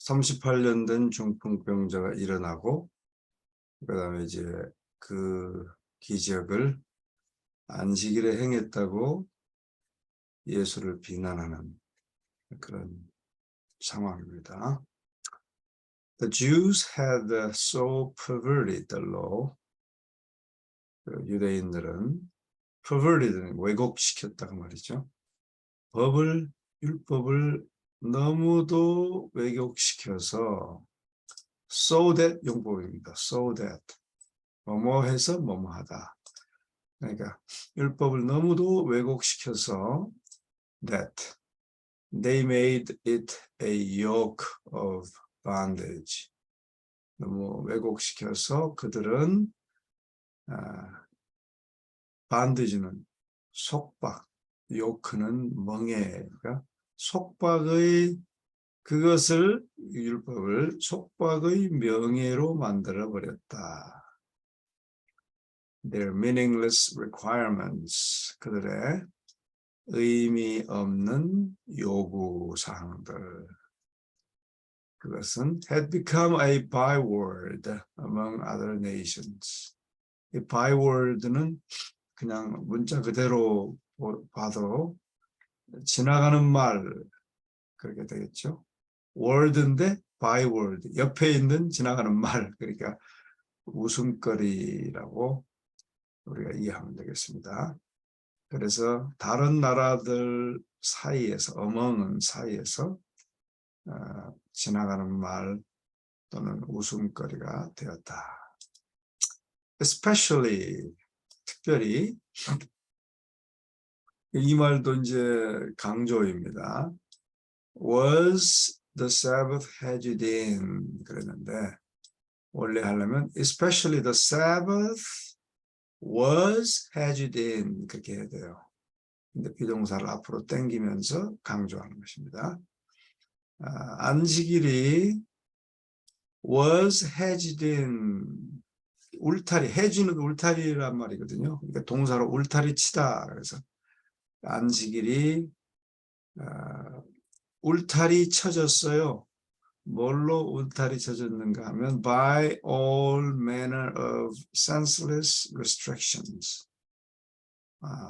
38년 된 중풍병자가 일어나고 그다음에 이제 그 기적을 안식일에 행했다고 예수를 비난하는 그런 상황입니다. The Jews had so perverted the law. 유대인들은 perverted, 왜곡시켰다고 말이죠. 율법을 너무도 왜곡시켜서 so that 용법입니다. so that 뭐뭐해서 뭐뭐하다. 그러니까 율법을 너무도 왜곡시켜서 that they made it a yoke of bondage. 너무 왜곡시켜서 그들은 bandage는 속박, yoke는 멍에가 속박의 그것을 율법을 속박의 명예로 만들어 버렸다. Their meaningless requirements, 그들의 의미 없는 요구 사항들. 그것은 had become a byword among other nations. 이 byword는 그냥 문자 그대로 봐도 지나가는 말 그렇게 되겠죠. word인데 byword, 옆에 있는 지나가는 말, 그러니까 웃음거리라고 우리가 이해하면 되겠습니다. 그래서 다른 나라들 사이에서, 어멍은 사이에서 지나가는 말 또는 웃음거리가 되었다. Especially, 특별히 이 말도 이제 강조입니다. Was the Sabbath hedged in 그랬는데 원래 하려면 especially the Sabbath was hedged in 그렇게 해야 돼요. 근데 비동사를 앞으로 당기면서 강조하는 것입니다. 안식일이 was hedged in 울타리, hedge는 울타리란 말이거든요. 그러니까 동사로 울타리 치다. 그래서 안식일이 울타리 쳐졌어요. 뭘로 울타리 쳐졌는가 하면 by all manner of senseless restrictions.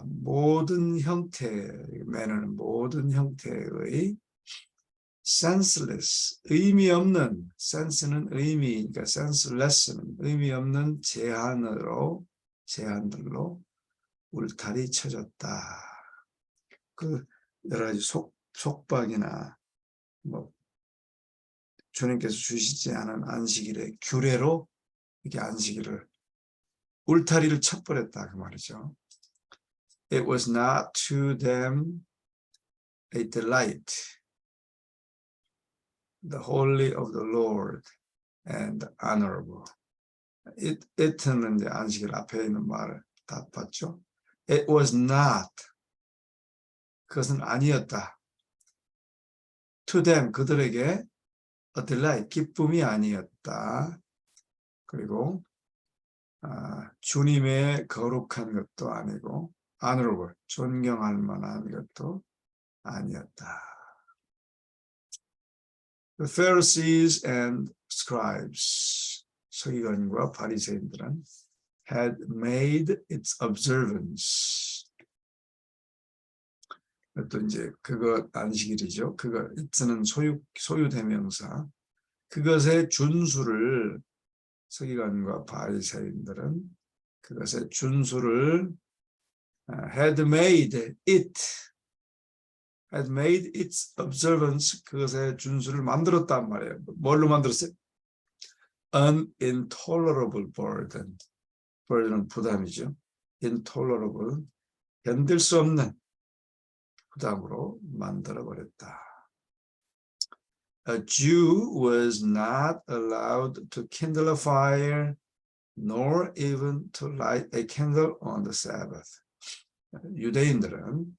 모든 형태, manner는 모든 형태의 senseless, 의미 없는, sense는 의미, 그러니까 senseless는 의미 없는 제한들로 울타리 쳐졌다. 그 여러 가지 속박이나 뭐 주님께서 주시지 않은 안식일의 규례로 이렇게 안식일을 울타리를 쳐버렸다 그 말이죠. It was not to them a delight, the holy of the Lord and honorable. it는 이제 안식일 앞에 있는 말을 다 봤죠. It was not, 그것은 아니었다. To them, 그들에게 a delight, 기쁨이 아니었다. 그리고 주님의 거룩한 것도 아니고 honorable, 존경할 만한 것도 아니었다. The Pharisees and scribes, 서기관과 바리새인들은 had made its observance. 또 이제 그것 안식일이죠. 그거 it는 소유 대명사. 그것의 준수를 서기관과 바리새인들은 그것의 준수를 had made its observance, 그것의 준수를 만들었단 말이에요. 뭘로 만들었어요? An intolerable burden. burden은 부담이죠. intolerable, 견딜 수 없는 부담으로 만들어버렸다. A Jew was not allowed to kindle a fire, nor even to light a candle on the Sabbath. 유대인들은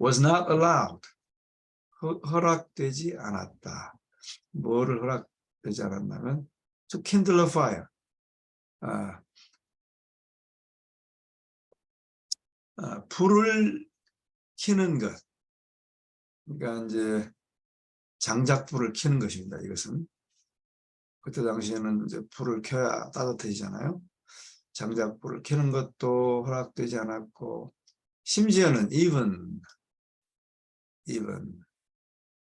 was not allowed, 허락되지 않았다. 뭐를 허락되지 않았냐면 to kindle a fire, 불을 켜는 것. 그러니까 이제 장작불을 켜는 것입니다. 이것은 그때 당시에는 이제 불을 켜야 따뜻해지잖아요. 장작불을 켜는 것도 허락되지 않았고, 심지어는 even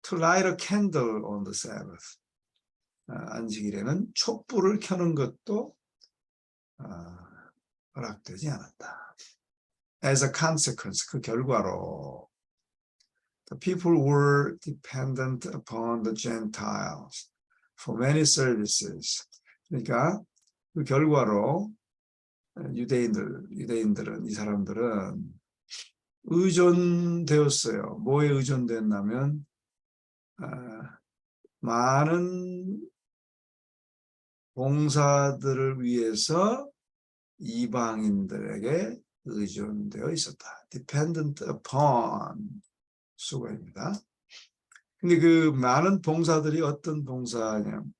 to light a candle on the Sabbath, 안식일에는 촛불을 켜는 것도 허락되지 않았다. As a consequence, 그 결과로 the people were dependent upon the Gentiles for many services. 그러니까 그 결과로 유대인들은 이 사람들은 의존되었어요. 뭐에 의존됐냐면 많은 봉사들을 위해서 이방인들에게 의존되어 있었다. dependent upon 수고입니다. 근데 그 많은 봉사들이 어떤 봉사냐면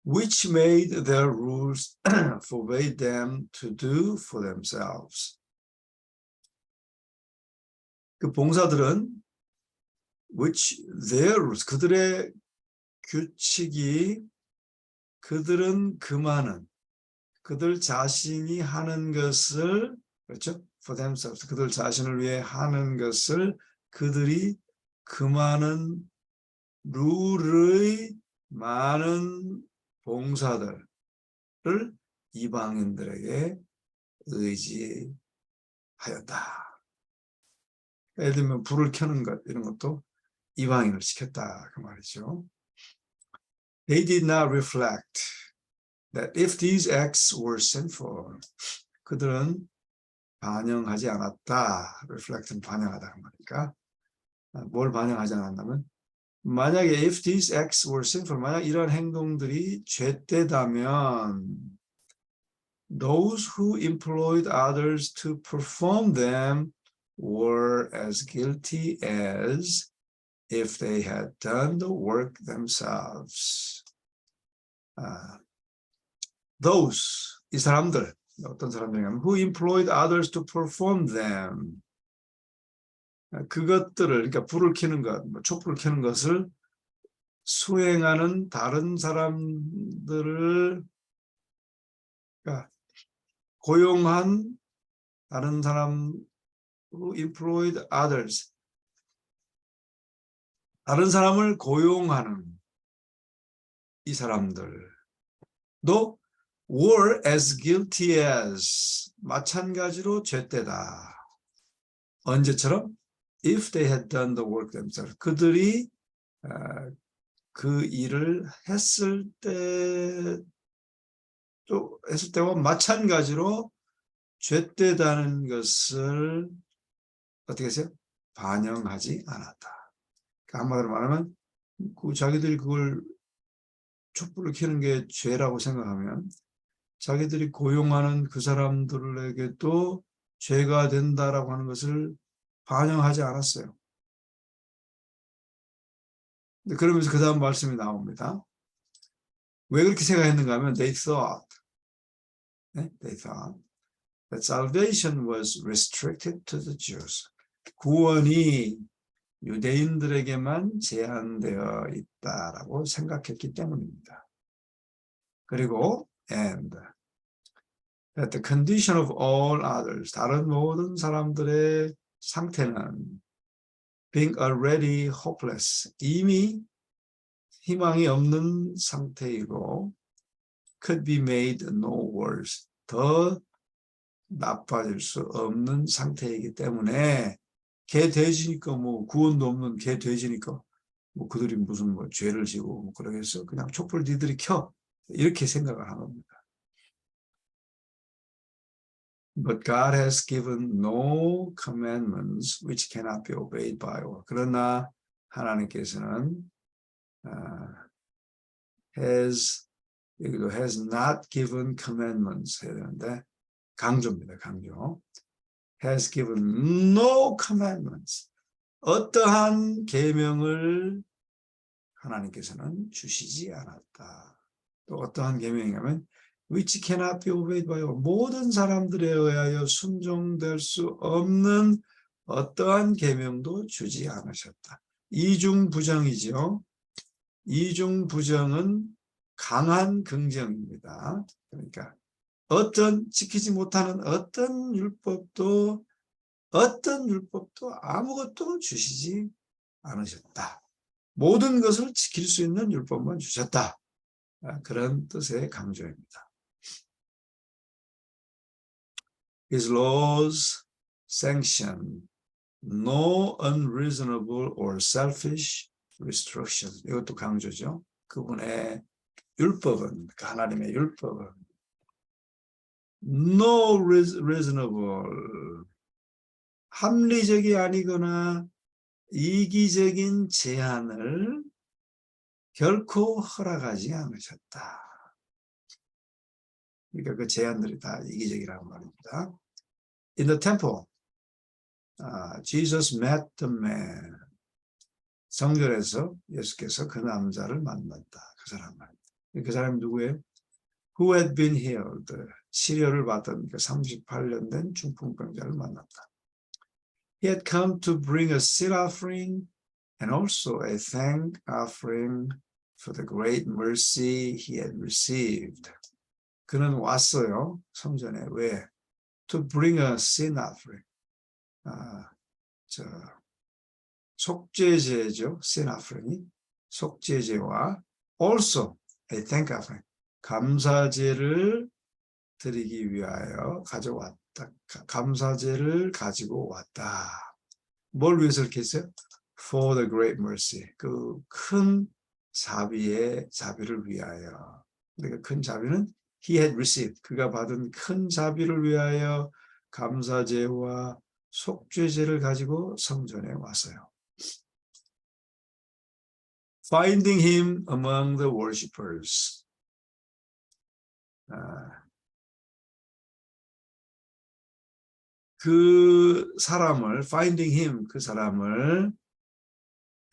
which made their rules forbade them to do for themselves. 그 봉사들은 which their rules, 그들의 규칙이 그들은 그들 자신이 하는 것을, 그렇죠? for themselves, 그들 자신을 위해 하는 것을 그들이 그 많은 룰의 많은 봉사들을 이방인들에게 의지하였다. 예를 들면 불을 켜는 것 이런 것도 이방인을 시켰다 그 말이죠. They did not reflect that if these acts were sinful, 그들은 반영하지 않았다. reflect는 반영하다 그 말이니까 뭘 반영하지 않았냐면 만약에 if these acts were sinful, 만약 이런 행동들이 죄되다면 those who employed others to perform them were as guilty as if they had done the work themselves. Those, 이 사람들, 어떤 사람들이냐면 who employed others to perform them. 그것들을, 그러니까 불을 켜는 것, 촛불을 켜는 것을 수행하는 다른 사람들을, 그러니까 고용한 다른 사람, who employed others, 다른 사람을 고용하는 이 사람들도 were as guilty as, 마찬가지로 죄되다. 언제처럼? If they had done the work themselves. 그들이 그 일을 했을 때와 마찬가지로 죄되다는 것을 어떻게 했어요? 반영하지 않았다. 한마디로 말하면 자기들이 그걸 촛불을 켜는 게 죄라고 생각하면 자기들이 고용하는 그 사람들에게도 죄가 된다라고 하는 것을 반영하지 않았어요. 그러면서 그 다음 말씀이 나옵니다. 왜 그렇게 생각했는가 하면 they thought that salvation was restricted to the Jews. 구원이 유대인들에게만 제한되어 있다라고 생각했기 때문입니다. 그리고 and that the condition of all others, 다른 모든 사람들의 상태는 being already hopeless, 이미 희망이 없는 상태이고 could be made no worse, 더 나빠질 수 없는 상태이기 때문에 개 돼지니까 뭐 구원도 없는 개 돼지니까 뭐 그들이 무슨 뭐 죄를 지고 뭐 그러겠어, 그냥 촛불 니들이 켜, 이렇게 생각을 한 겁니다. But God has given no commandments which cannot be obeyed by all. 그러나 하나님께서는 has not given commandments 해야 되는데 강조입니다. 강조. has given no commandments. 어떠한 계명을 하나님께서는 주시지 않았다. 또 어떠한 계명이냐면 which cannot be obeyed by all. 모든 사람들에 의하여 순종될 수 없는 어떠한 계명도 주지 않으셨다. 이중부정이죠. 이중부정은 강한 긍정입니다. 그러니까 지키지 못하는 어떤 율법도 아무것도 주시지 않으셨다. 모든 것을 지킬 수 있는 율법만 주셨다. 그런 뜻의 강조입니다. His laws sanction no unreasonable or selfish restrictions. 이것도 강조죠. 그분의 율법은, 하나님의 율법은 no reasonable, 합리적이 아니거나 이기적인 제한을 결코 허락하지 않으셨다. 그러니까 그 제한들이 다 이기적이라는 말입니다. In the temple, Jesus met the man. 성전에서 예수께서 그 남자를 만났다. 그 사람을. 그 사람이 누구예요? Who had been healed. 치료를 받던 그 38년 된 중풍병자를 만났다. He had come to bring a sin offering and also a thank offering for the great mercy he had received. 그는 왔어요. 성전에. 왜? To bring a sin offering. 속죄제죠. sin offering이. 속죄제와 also a thank offering. 감사제를 드리기 위하여 가져왔다. 감사제를 가지고 왔다. 뭘 위해서 이렇게 했어요? For the great mercy. 그 큰 자비를 위하여. 그러니까 큰 자비는 he had received. 그가 받은 큰 자비를 위하여 감사제와 속죄제를 가지고 성전에 왔어요. Finding him among the worshippers. 그 사람을 finding him, 그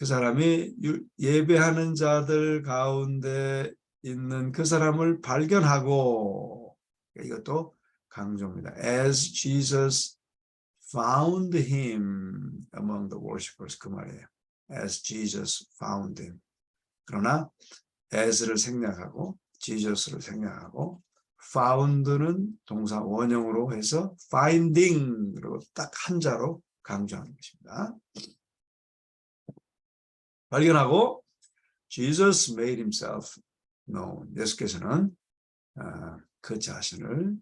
사람이 예배하는 자들 가운데 있는 그 사람을 발견하고, 이것도 강조입니다. As Jesus found him among the worshippers. 그 말이에요. As Jesus found him. 그러나 as를 생략하고 Jesus를 생략하고 found는 동사 원형으로 해서 finding으로 딱 한자로 강조하는 것입니다. 발견하고 Jesus made himself known. 예수께서는 그 자신을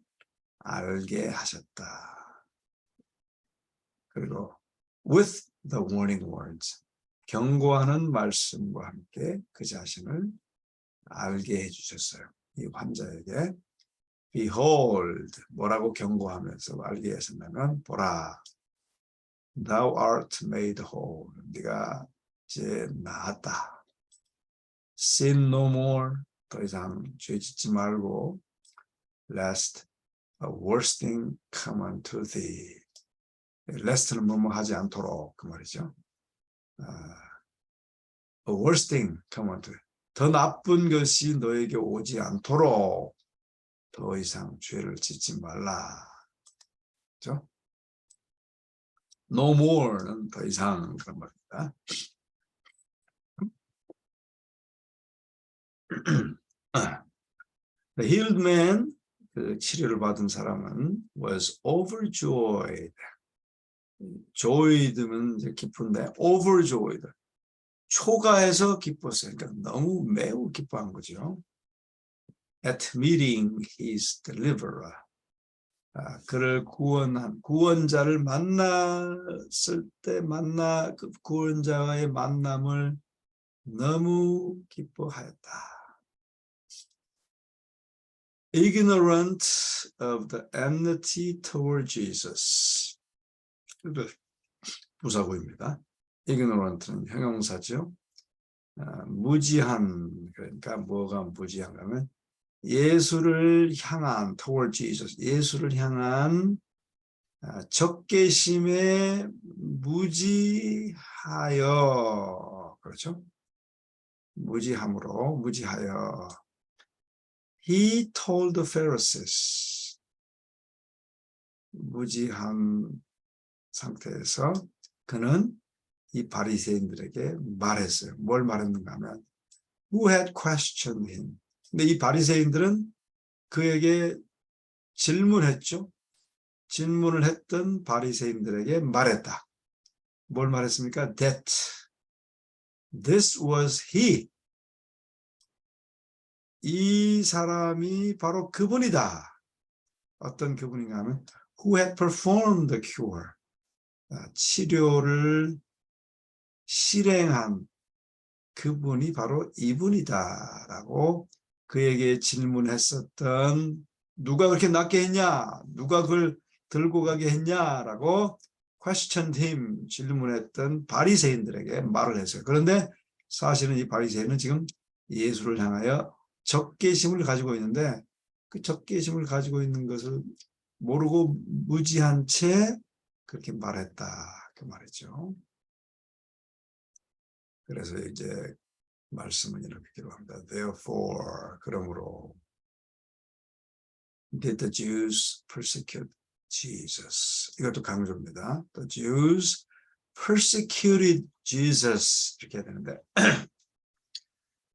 알게 하셨다. 그리고 with the warning words. 경고하는 말씀과 함께 그 자신을 알게 해주셨어요. 이 환자에게 Behold, 뭐라고 경고하면서 알게 하셨냐면 보라, Thou art made whole. 네가 이제 나았다. Sin no more. 더 이상 죄 짓지 말고 Lest a worse thing come unto thee. Lest는 뭐뭐 하지 않도록 그 말이죠. A worse thing come unto thee. 더 나쁜 것이 너에게 오지 않도록 더 이상 죄를 짓지 말라. 그렇죠? No more는 더 이상 그런 말입니다. The healed man, 그 치료를 받은 사람은 was overjoyed. joyed는 이제 기쁜데 overjoyed. 초가해서 기뻤어요. 그러니까 너무 매우 기뻐한 거죠. At meeting his deliverer. 그를 구원자를 만났을 때 그 구원자와의 만남을 너무 기뻐하였다. Ignorant of the enmity toward Jesus. 부사구입니다. Ignorant는 형용사죠. 무지한, 그러니까 뭐가 무지한가면 예수를 향한 toward Jesus, 예수를 향한 적개심에 무지하여, 그렇죠? 무지하여. He told the Pharisees. 무지한 상태에서 그는 이 바리새인들에게 말했어요. 뭘 말했는가 하면 Who had questioned him? 근데 이 바리새인들은 그에게 질문했죠. 질문을 했던 바리새인들에게 말했다. 뭘 말했습니까? That this was he. 이 사람이 바로 그분이다. 어떤 그분인가 하면 Who had performed the cure. 치료를 실행한 그분이 바로 이분이다라고 그에게 질문했었던 누가 그렇게 낫게 했냐? 누가 그걸 들고 가게 했냐라고 questioned him 질문했던 바리새인들에게 말을 했어요. 그런데 사실은 이 바리새인은 지금 예수를 향하여 적개심을 가지고 있는데 그 적개심을 가지고 있는 것을 모르고 무지한 채 그렇게 말했다 그 말이죠. 그래서 이제 말씀은 이렇게 기록합니다. Therefore, 그러므로 did the Jews persecute Jesus? 이것도 강조입니다. The Jews persecuted Jesus 이렇게 해야 되는데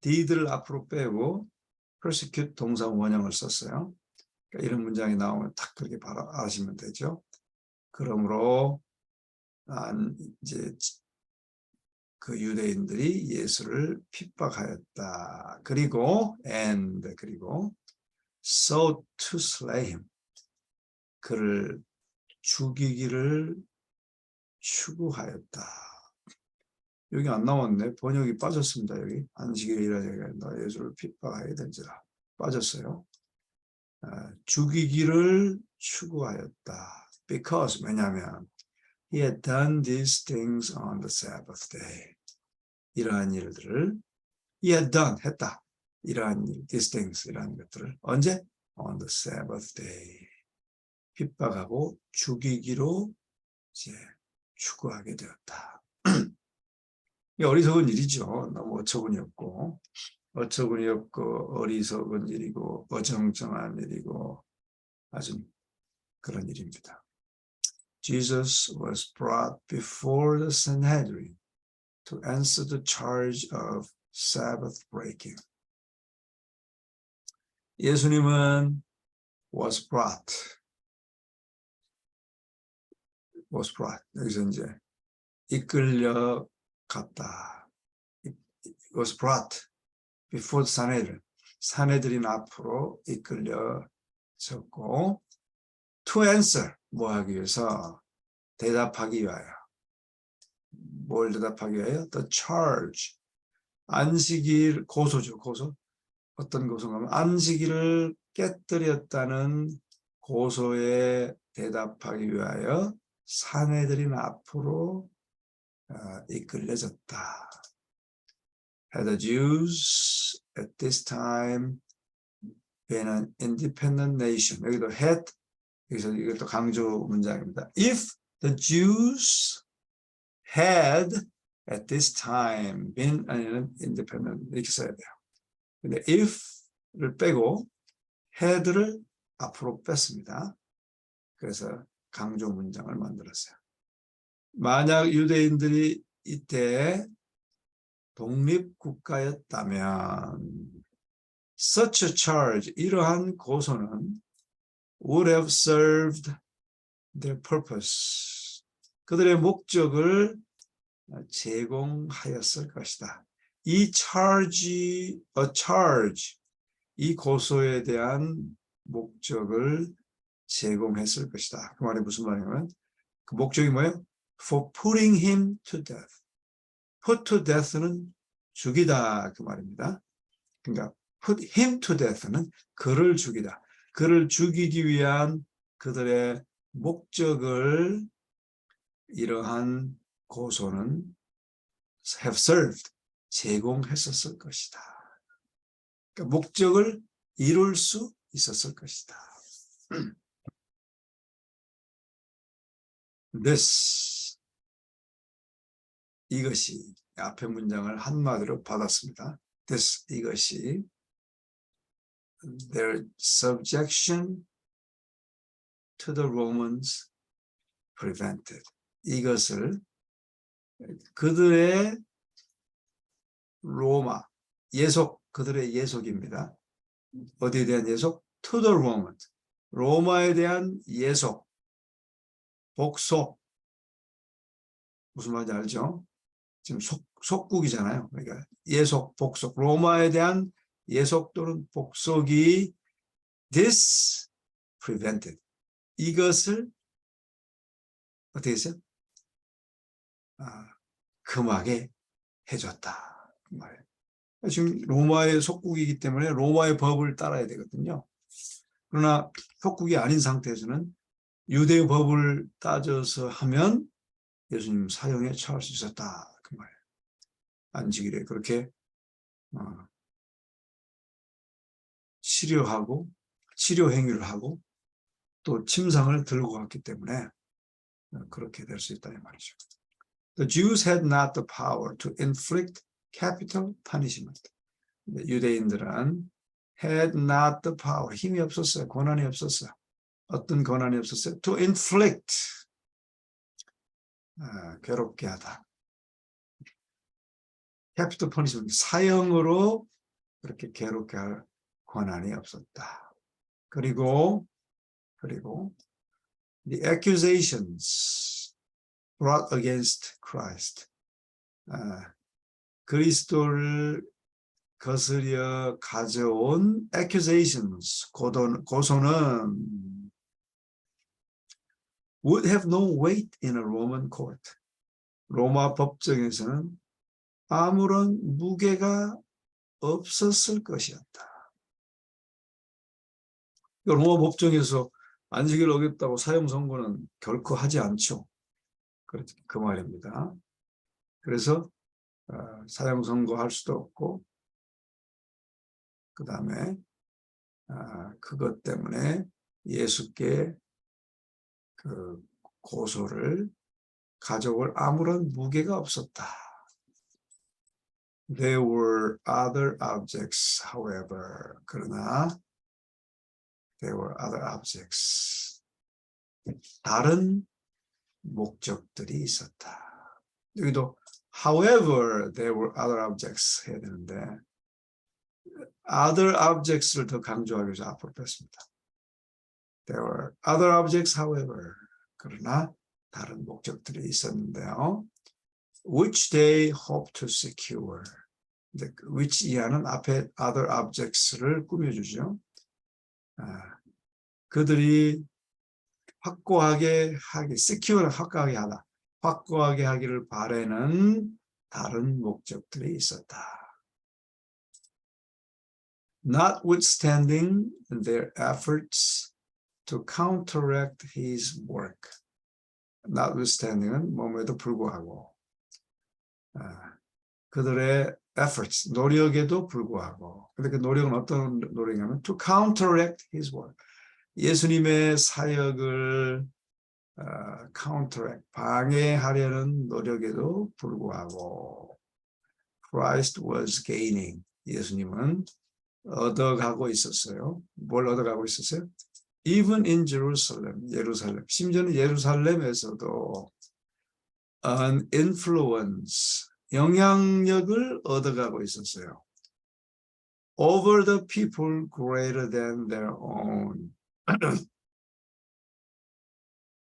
did를 앞으로 빼고 persecute 동사 원형을 썼어요. 그러니까 이런 문장이 나오면 딱 그렇게 바로 아시면 되죠. 그러므로 이제 그 유대인들이 예수를 핍박하였다. 그리고 sought to slay him. 그를 죽이기를 추구하였다. 여기 안 나왔네. 번역이 빠졌습니다. 여기 안식일에 일하자가 아니라 예수를 핍박하게 된지라 빠졌어요. 죽이기를 추구하였다. Because 왜냐하면 he had done these things on the Sabbath day. 이러한 일들을 he had done 했다. 이러한 일, these things 이러한 것들을 언제? On the Sabbath day. 핍박하고 죽이기로 이제 추구하게 되었다. 이 어리석은 일이죠. 너무 어처구니 없고 어리석은 일이고 어정쩡한 일이고 아주 그런 일입니다. Jesus was brought before the Sanhedrin to answer the charge of Sabbath breaking. 예수님은 was brought. 여기서 이제 이끌려 갔다. was brought before the Sanhedrin. 산헤드린 앞으로 이끌려졌고 to answer 뭐 하기 위해서 대답하기 위하여. 뭘 대답하기 위하여? The charge. 안식일 고소죠. 고소. 어떤 고소인가 하면 안식일을 깨뜨렸다는 고소에 대답하기 위하여 산헤드린 앞으로 이끌려졌다. Had the Jews at this time been an independent nation? 여기도 had, 여기서 이것도 강조 문장입니다. If the Jews had at this time been an independent, 이렇게 써야 돼요. 근데 if를 빼고 had를 앞으로 뺐습니다. 그래서 강조 문장을 만들었어요. 만약 유대인들이 이때 독립국가였다면 such a charge, 이러한 고소는 would have served their purpose. 그들의 목적을 제공하였을 것이다. 이 charge, 이 고소에 대한 목적을 제공했을 것이다. 그 말이 무슨 말이냐면 그 목적이 뭐예요? For putting him to death. put to death는 죽이다 그 말입니다. 그러니까 put him to death는 그를 죽이다. 그를 죽이기 위한 그들의 목적을 이러한 고소는 have served, 제공했었을 것이다. 그러니까 목적을 이룰 수 있었을 것이다. This, 이것이 앞의 문장을 한마디로 받았습니다. This, 이것이 their subjection to the Romans prevented. 이것을 그들의 로마, 예속, 그들의 예속입니다. 어디에 대한 예속? To the Roman. 로마에 대한 예속, 복속. 무슨 말인지 알죠? 지금 속국이잖아요. 그러니까 예속, 복속. 로마에 대한 예속 또는 복속이 this prevented. 이것을 어떻게 했어요? 금하게 해줬다. 그 말이에요. 지금 로마의 속국이기 때문에 로마의 법을 따라야 되거든요. 그러나 속국이 아닌 상태에서는 유대의 법을 따져서 하면 예수님 사형에 처할 수 있었다. 그 말이에요. 안식일에 그렇게 치료 행위를 하고 또 침상을 들고 갔기 때문에 그렇게 될 수 있다 이 말이죠. The Jews had not the power to inflict capital punishment. 유대인들은 had not the power, 힘이 없었어요. 권한이 없었어요. 어떤 권한이 없었어요? To inflict, 괴롭게 하다. capital punishment, 사형으로 그렇게 괴롭게 할 권한이 없었다. 그리고 the accusations brought against Christ, 그리스도를 거스려 가져온 accusations, 고소는 would have no weight in a Roman court. 로마 법정에서는 아무런 무게가 없었을 것이었다. 로마 법정에서 안식일을 어겼다고 사형 선고는 결코 하지 않죠. 그 말입니다. 그래서 사형 선고할 수도 없고, 그 다음에 그것 때문에 예수께 그 고소를 가져올 아무런 무게가 없었다. There were other objects, however. 그러나 there were other objects. 다른 목적들이 있었다. 여기도 however there were other objects 해야 되는데 other objects를 더 강조하기 위해서 앞으로 뺐습니다. There were other objects, however. 그러나 다른 목적들이 있었는데요. Which they hoped to secure. which 이하는 앞에 other objects를 꾸며주죠. 그들이 확고하게 하기, secure 확고하게 하다. 확고하게 하기를 바라는 다른 목적들이 있었다. Notwithstanding their efforts to counteract his work. Notwithstanding은 뭐에도 불구하고 그들의 efforts, 노력에도 불구하고. 근데 그 노력은 어떤 노력이냐면 to counteract his work. 예수님의 사역을 counteract, 방해하려는 노력에도 불구하고 Christ was gaining. 예수님은 얻어가고 있었어요. 뭘 얻어가고 있었어요? Even in Jerusalem, 예루살렘. 심지어는 예루살렘에서도 an influence, 영향력을 얻어가고 있었어요. Over the people greater than their own.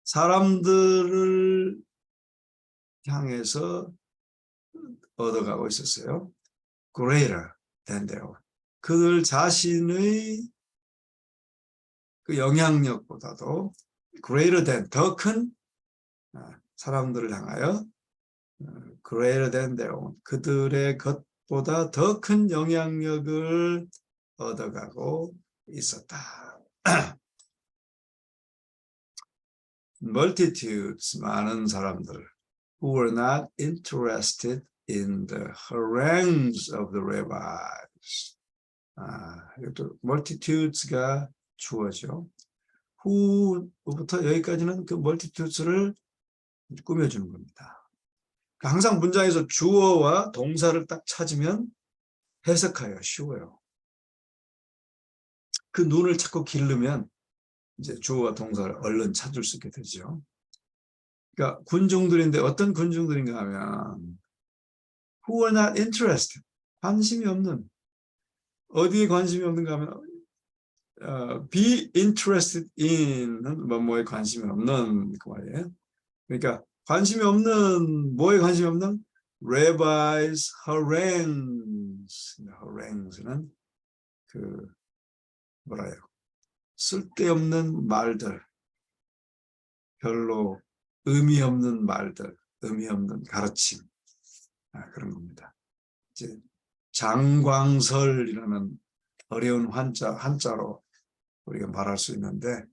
사람들을 향해서 얻어가고 있었어요. Greater than their own. 그들 자신의 그 영향력보다도 greater than, 더 큰 사람들을 향하여 greater than their own, 그들의 것보다 더 큰 영향력을 얻어가고 있었다. Multitudes, 많은 사람들, who were not interested in the harangues of the rabbis. 이것도 multitudes가 주어죠. who부터 여기까지는 그 multitudes를 꾸며주는 겁니다. 항상 문장에서 주어와 동사를 딱 찾으면 해석하기가 쉬워요. 그 눈을 자꾸 기르면 이제 주어와 동사를 얼른 찾을 수 있게 되죠. 그러니까 군중들인데 어떤 군중들인가 하면 who are not interested, 관심이 없는, 어디에 관심이 없는가 하면 be interested in은 뭐에 관심이 없는 그 말이에요. 그러니까 관심이 없는, 뭐에 관심이 없는 rabbis, harangues는 그 뭐라요? 쓸데없는 말들, 별로 의미 없는 말들, 의미 없는 가르침, 그런 겁니다. 이제 장광설이라는 어려운 한자로 우리가 말할 수 있는데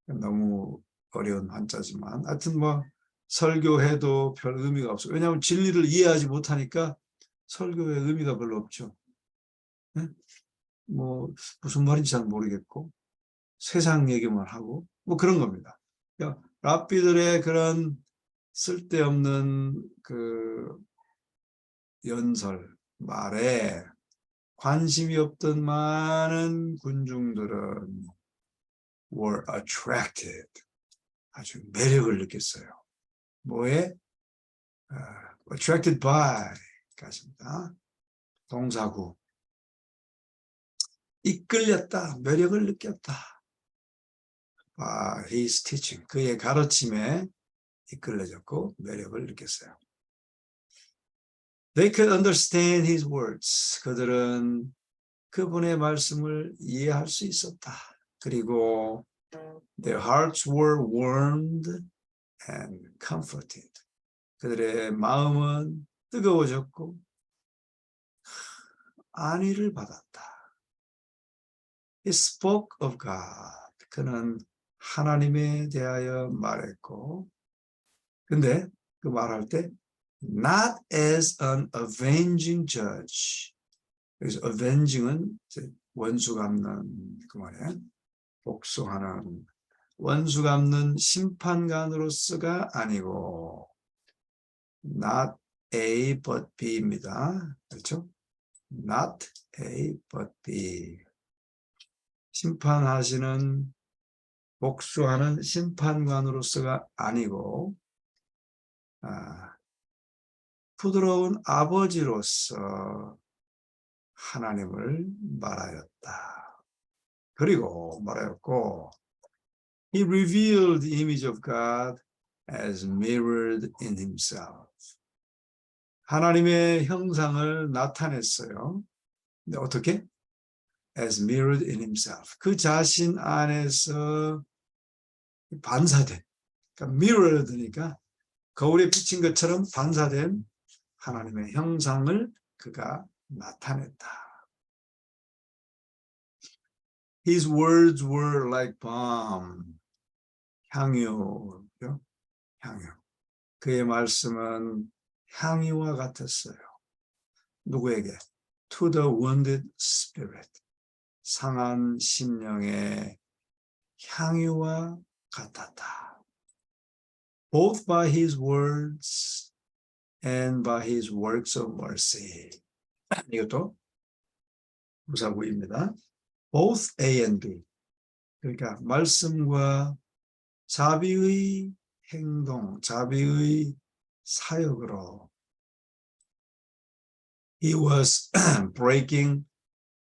너무 어려운 한자지만 하여튼 뭐 설교해도 별 의미가 없어요. 왜냐하면 진리를 이해하지 못하니까 설교에 의미가 별로 없죠. 네? 뭐 무슨 말인지 잘 모르겠고 세상 얘기만 하고 뭐 그런 겁니다. 그러니까 랍비들의 그런 쓸데없는 그 연설 말에 관심이 없던 많은 군중들은 were attracted, 아주 매력을 느꼈어요. 뭐에? attracted by 가십니다. 동사구. 이끌렸다, 매력을 느꼈다. his teaching, 그의 가르침에 이끌려졌고 매력을 느꼈어요. They could understand his words. 그들은 그분의 말씀을 이해할 수 있었다. 그리고 their hearts were warmed and comforted. 그들의 마음은 뜨거워졌고 안위를 받았다. He spoke of God. 그는 하나님에 대하여 말했고, 근데 그 말할 때 not as an avenging judge. 그래서 avenging은 원수 갚는 그 말이에요. 복수하는 원수 갚는 심판관으로서가 아니고 not A but B입니다. 그렇죠? Not A but B. 심판하시는 복수하는 심판관으로서가 아니고 부드러운 아버지로서 하나님을 말하였다. 그리고 말하였고 He revealed the image of God as mirrored in himself. 하나님의 형상을 나타냈어요. 근데 어떻게? As mirrored in himself. 그 자신 안에서 반사된, 그러니까 mirrored니까 거울에 비친 것처럼 반사된 하나님의 형상을 그가 나타냈다. His words were like balm. 향유죠. 향유. 그의 말씀은 향유와 같았어요. 누구에게? To the wounded spirit. 상한 심령의 향유와 같았다. Both by his words and by his works of mercy. 이것도 부사구입니다. Both A and B. 그러니까 말씀과 자비의 행동, 자비의 사역으로 he was breaking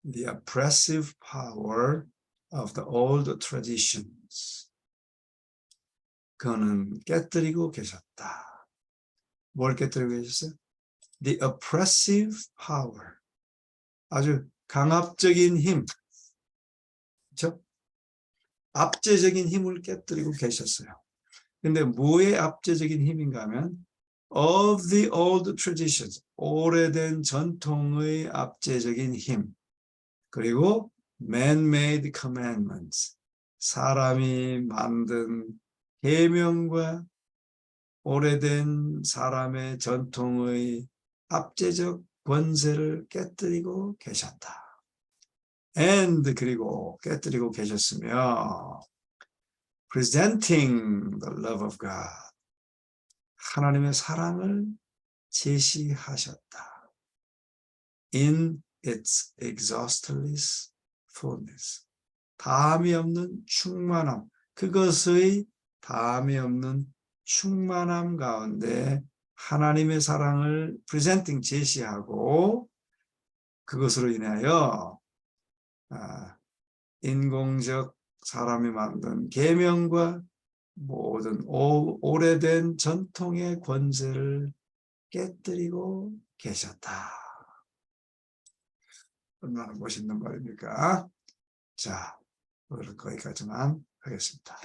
the oppressive power of the old traditions. 그는 깨뜨리고 계셨다. 뭘 깨뜨리고 계셨어요? The oppressive power. 아주 강압적인 힘. 그렇죠? 압제적인 힘을 깨뜨리고 계셨어요. 근데 뭐의 압제적인 힘인가 하면 of the old traditions, 오래된 전통의 압제적인 힘, 그리고 man-made commandments, 사람이 만든 계명과 오래된 사람의 전통의 압제적 권세를 깨뜨리고 계셨다. and 그리고 깨뜨리고 계셨으며 presenting the love of God, 하나님의 사랑을 제시하셨다. in its exhaustless fullness, 다함이 없는 충만함, 그것의 다함이 없는 충만함 가운데 하나님의 사랑을 프레젠팅 제시하고 그것으로 인하여 인공적 사람이 만든 계명과 모든 오래된 전통의 권세를 깨뜨리고 계셨다. 얼마나 멋있는 말입니까? 자, 오늘 거기까지만 하겠습니다.